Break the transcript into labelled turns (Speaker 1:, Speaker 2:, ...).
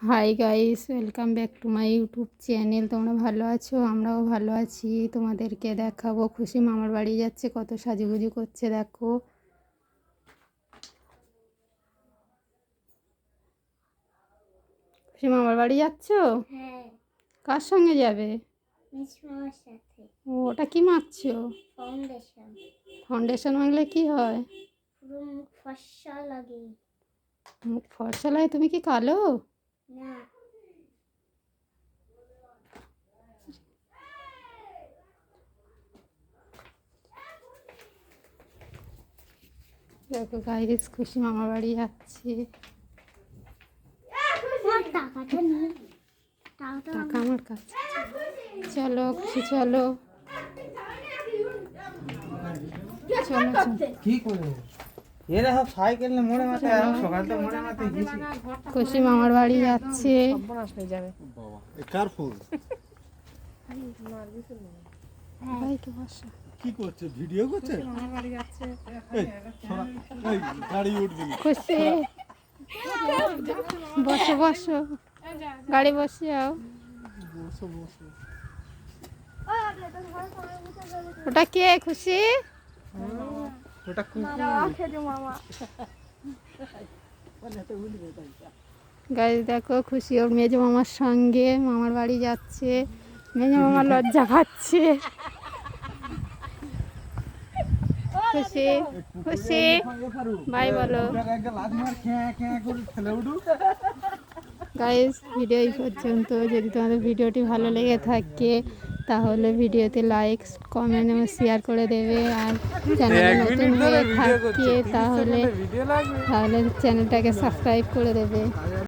Speaker 1: Hi guys, welcome back to my YouTube channel. তোমরা ভালো আছো? আমরাও ভালো আছি। তোমাদেরকে দেখাবো খুশি মামার বাড়ি যাচ্ছে, কত সাজুগুজু করছে দেখো। খুশি মামার বাড়ি যাচ্ছ?
Speaker 2: হ্যাঁ,
Speaker 1: কার সঙ্গে যাবে?
Speaker 2: মামার সাথে।
Speaker 1: ওটা কি মাখছো?
Speaker 2: ফাউন্ডেশন।
Speaker 1: ফাউন্ডেশন মাখলে কি হয়?
Speaker 2: পুরো মুখ ফর্সা লাগে।
Speaker 1: মুখ ফর্সা লাগে? তুমি কি কালো?
Speaker 2: না,
Speaker 1: দেখো গাইস, খুশি মামার বাড়ি যাচ্ছে।
Speaker 2: টাকাটা নিয়ে
Speaker 1: টাকা আমার কাছে। চলো খুশি, চলো চলো চলো।
Speaker 3: কি করে এরা সব সাইকেল নিয়ে মোড়ে মাথায় আমি সকাল তো মোড়ে মাথায় গেছি।
Speaker 1: খুশি মামার বাড়ি যাচ্ছে।
Speaker 4: কার ফুল
Speaker 1: ভাই তো বসো।
Speaker 4: কি করছে? ভিডিও করছে? এই, শোনা, এই, গাড়ি উঠবি না।
Speaker 1: খুশি বসো বসো, গাড়ি বসে যাও।
Speaker 4: বসো বসো।
Speaker 1: ওটা কে? খুশি
Speaker 3: ওটা কুকুর।
Speaker 1: গাড়ি দেখো, খুশি ওর মেজো মামার সঙ্গে মামার বাড়ি যাচ্ছে। মেজো মামা লজ্জা পাচ্ছে। খুশি খুশি বাই বলো। গাইস, ভিডিও এই পর্যন্ত। যদি তোমাদের ভিডিওটি ভালো লেগে থাকে তাহলে ভিডিওতে লাইক, কমেন্ট এবং শেয়ার করে দেবে। আর চ্যানেলে নতুন হয়ে থাকে তাহলে চ্যানেলটাকে সাবস্ক্রাইব করে দেবে।